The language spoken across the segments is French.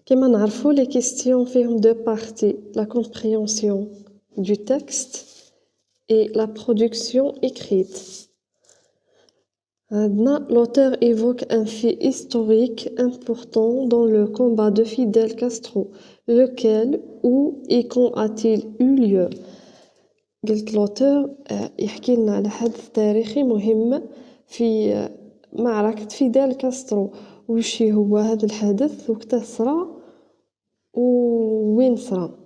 Comme نعرفوا les questions فيهم deux parties, la compréhension du texte et la production écrite. L'auteur évoque un fait historique important dans le combat de Fidel Castro, lequel, où et quand a-t-il eu lieu? قلت l'auteur يحكي لنا على حدث تاريخي مهم في معركة فيدال كاسترو. وش هو هذا الحدث وقتاه صرا ووين صرا؟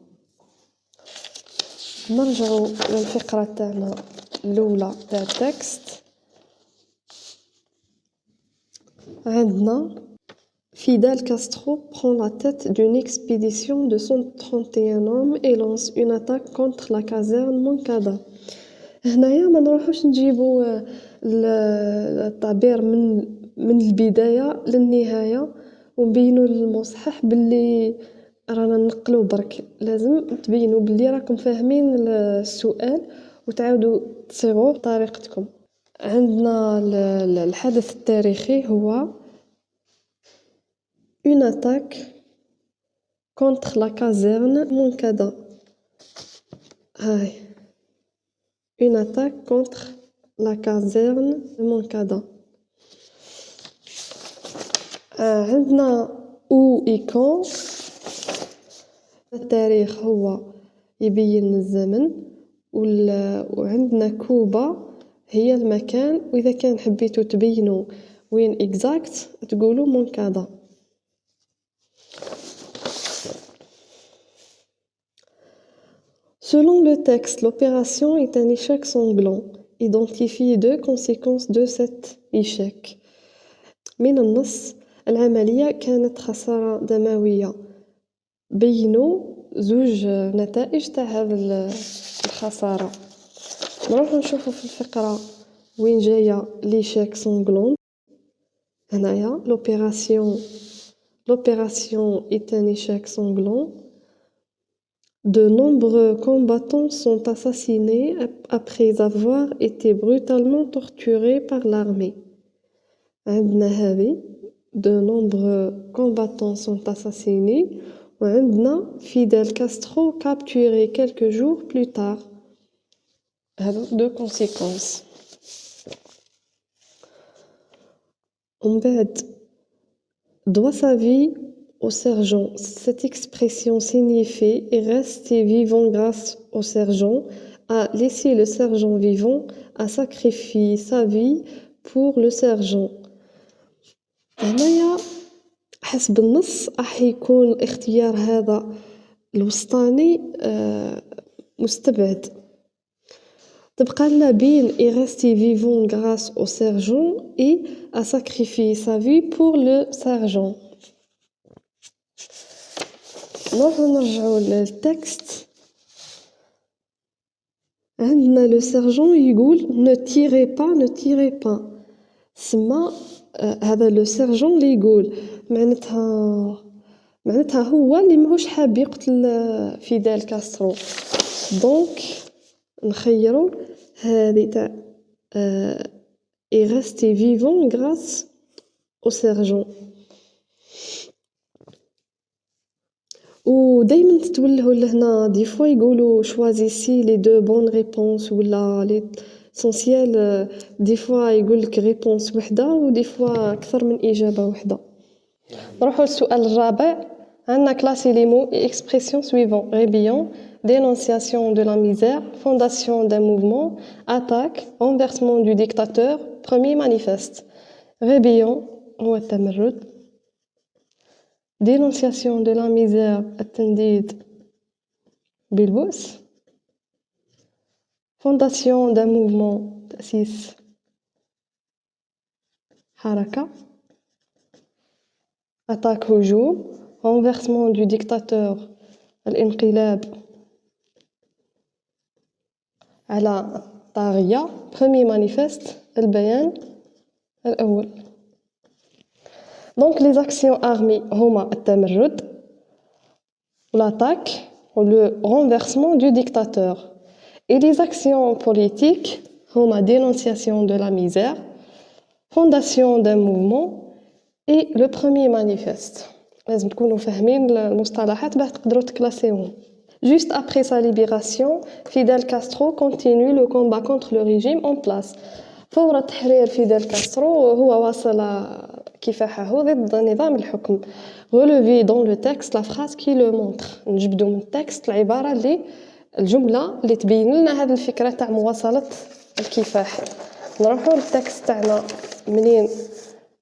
نرجعوا للفقرة تاعنا الأولى تاع التكست. عندنا Fidel Castro prend la tête d'une expédition de 131 hommes et lance une attaque contre la caserne Moncada. هنايا ما نروحوش نجيبوا التعبير من البداية للنهاية ونبينوا للمصحح باللي رانا نقلوا برك. لازم تبينوا باللي راكم فاهمين السؤال وتعاودوا تصيغوه بطريقتكم. عندنا الحدث التاريخي هو une attaque contre la caserne Moncada. Une attaque contre la caserne Moncada. عندنا où et quand. التاريخ هو يبين الزمن وعندنا كوبا هي المكان، وإذا كان حبيتوا تبينوا وين exact تقولوا مونكادا. Selon le texte, l'opération est un échec sanglant. Identifie deux conséquences de cet échec. من النص العملية كانت خسارة دموية. بينوا زوج نتائج تاع هذه الخسارة. نروحو نشوفو في الفقرة وين جاية l'échec sanglant. هنايا l'opération est un échec sanglant. De nombreux combattants sont assassinés après avoir été brutalement torturés par l'armée. عندنا هذه de nombreux combattants sont assassinés وعندنا Fidel Castro capturé quelques jours plus tard. هذو deux conséquences. On بعد doit sa vie au sergent. Cette expression signifie est resté vivant grâce au sergent, a laissé le sergent vivant, a sacrifié sa vie pour le sergent. هنايا حسب النص راح يكون الاختيار هذا الوسطاني مستبعد. تبقى لنا بين est resté vivant grâce au sergent et a sacrifié sa vie pour le sergent. نرجعوا للتكست. عندنا لو سيرجون يقول ne tirez pas. سما هذا لو سيرجون اللي يقول معناتها هو اللي ماهوش حاب يقتل فيدال كاسترو. دونك نخيروا هذه تاع est resté vivant grâce au sergent. ودايما تتولهوا لهنا دي فوا يقولوا choisissez les deux bonnes réponses ولا l'essentiel. دي فوا يقول لك ريبونس وحده ودي فوا اكثر من اجابه وحده. نروحوا للسؤال الرابع. عندنا classer les mots et expressions suivants: rébellion, dénonciation de la misère, fondation d'un mouvement, attaque, renversement du dictateur, premier manifeste. rébellion هو التمرد. dénonciation de la misère التنديد بالبؤس. fondation d'un mouvement تأسيس حركة. attaque هجوم. renversement du dictateur الانقلاب على طاغية. premier manifeste البيان الأول. Donc les actions armées هما التمرد l'attaque ou le renversement du dictateur. Et les actions politiques هما dénonciation de la misère, fondation d'un mouvement et le premier manifeste. لازم تكونوا فاهمين المصطلحات باش تقدروا تكلاسيوهم. Juste après sa libération, Fidel Castro continue le combat contre le régime en place. فور تحرير فيدال كاسترو هو واصل كفاحه ضد نظام الحكم. Relevé dans le texte la phrase qui le montre. نجبدوا من التكست العبارة الجملة اللي تبين لنا هذه الفكرة تاع مواصلة الكفاح. نروحوا للتكست تاعنا منين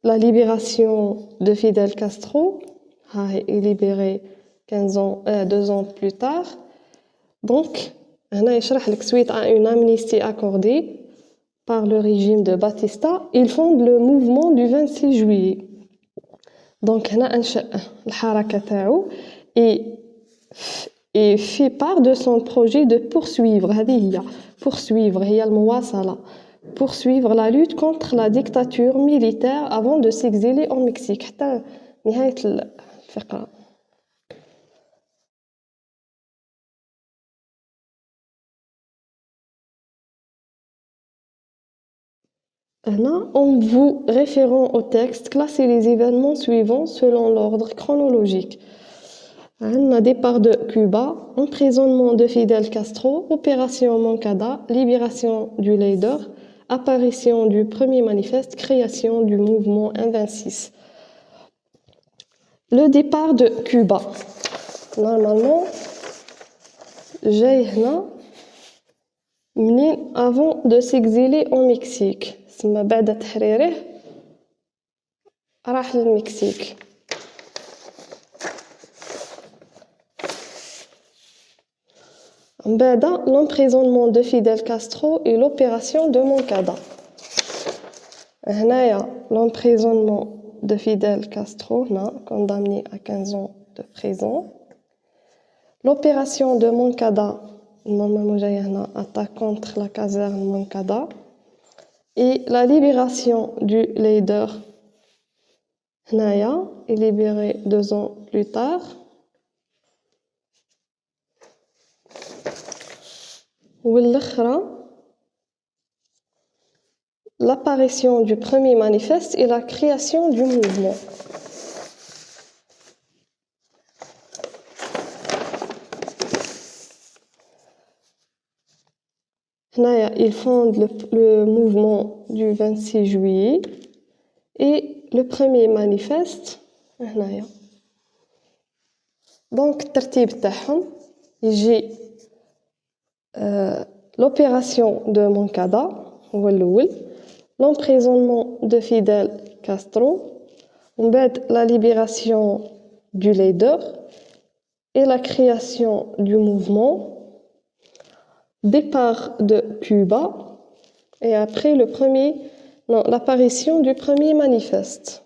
la libération de Fidel Castro est libéré 2 ans plus tard. Donc, هنا يشرح لك suite à une amnistie accordée par le régime de Batista, il fonde le mouvement du 26 juillet. Donc, هنا أنشأ الحركة تاعو et fait part de son projet de poursuivre هذه هي poursuivre هي المواصلة poursuivre la lutte contre la dictature militaire avant de s'exiler au Mexique حتى نهاية الفقرة. En vous référant au texte, classez les événements suivants selon l'ordre chronologique. Départ de Cuba, emprisonnement de Fidel Castro, opération Moncada, libération du leader, apparition du premier manifeste, création du mouvement M26. Le départ de Cuba. Normalement, j'ai avant de s'exiler au Mexique. ثم بعد تحريره راح للمكسيك. بعد l'emprisonnement de Fidel Castro et l'opération de Moncada. هنايا l'emprisonnement de Fidel Castro condamné à 15 ans de prison. L'opération de Moncada normalement جاي هنا attaque contre la caserne Moncada. Et la libération du leader Naya est libéré 2 ans plus tard. L'apparition du premier manifeste et la création du mouvement. Naya, il fonde le mouvement du 26 juillet et le premier manifeste. Naya. Donc, الترتيب تاعهم يجي l'opération de Moncada هو الأول, l'emprisonnement de Fidel Castro, la libération du leader et la création du mouvement, départ de Cuba et après l'apparition du premier manifeste.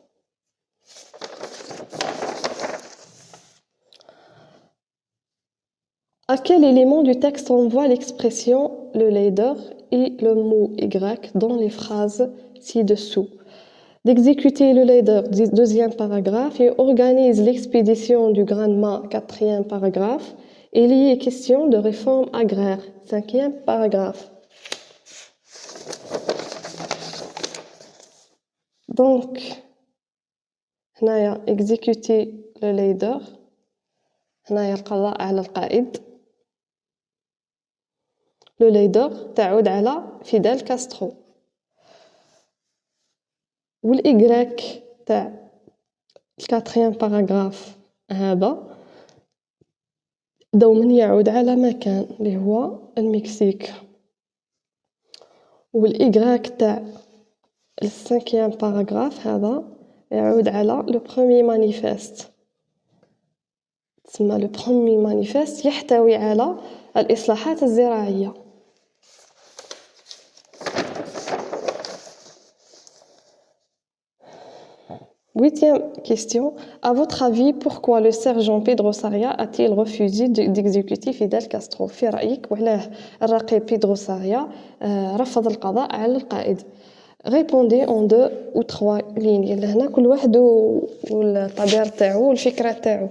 À quel élément du texte on voit l'expression le leader et le mot Y dans les phrases ci-dessous? D'exécuter le leader, deuxième paragraphe, et organise l'expédition du Granma, quatrième paragraphe, et il y est question de réforme agraire, cinquième paragraphe. Donc, هنايا exécuter le leader, هنايا القضاء على القائد. Le leader تعود على فيدال كاسترو. والإيكغيك تاع الكاتريام باراغراف هذا دوما يعود على مكان اللي هو المكسيك. والإيكغيك تاع السانكيام باراغراف هذا يعود على لو بروميي مانيفيست. تسمى لو بروميي مانيفيست يحتوي على الإصلاحات الزراعية. Huitième question. À votre avis, pourquoi le sergent Pedro Sarria a-t-il refusé d'exécuter Fidel Castro? في رأيك وعلاه الرقيب بيدرو ساريا رفض القضاء على القائد؟ Répondez en 2 ou 3 lignes. لهنا كل واحد والطبيعة تاعو والفكرة تاعو.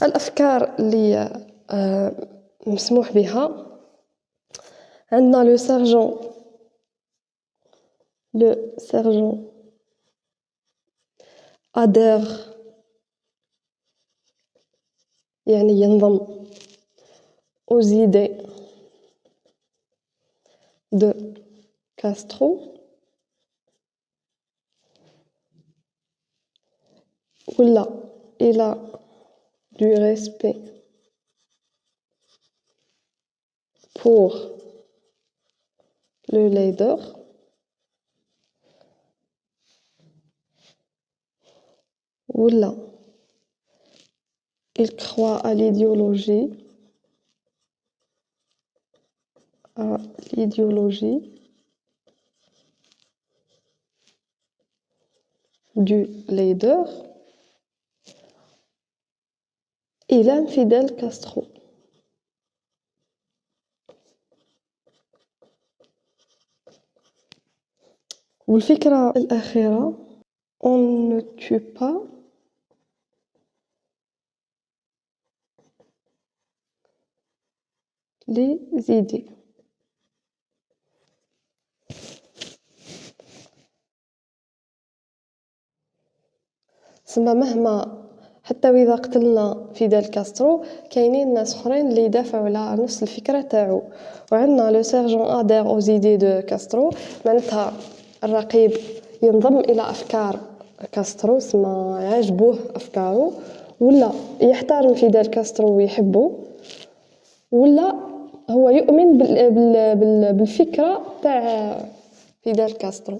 الأفكار اللي مسموح بها عندنا le sergent adhère يعني ينضم aux idées de Castro ولا il a du respect pour le leader ولا il croit à l'idéologie du leader. Il aime Fidel Castro. والفكرة الأخيرة on ne tue pas les idées. سما مهما حتى وإذا قتلنا فيدال كاسترو كاينين ناس اخرين اللي يدافعوا على نفس الفكره تاعو وعندنا لو سيرجون ادير او زيدي دو كاسترو معناتها الرقيب ينضم الى افكار كاسترو سما يعجبوه افكاره ولا يحترم فيدال كاسترو ويحبه ولا هو يؤمن بالفكره تاع فيدال كاسترو.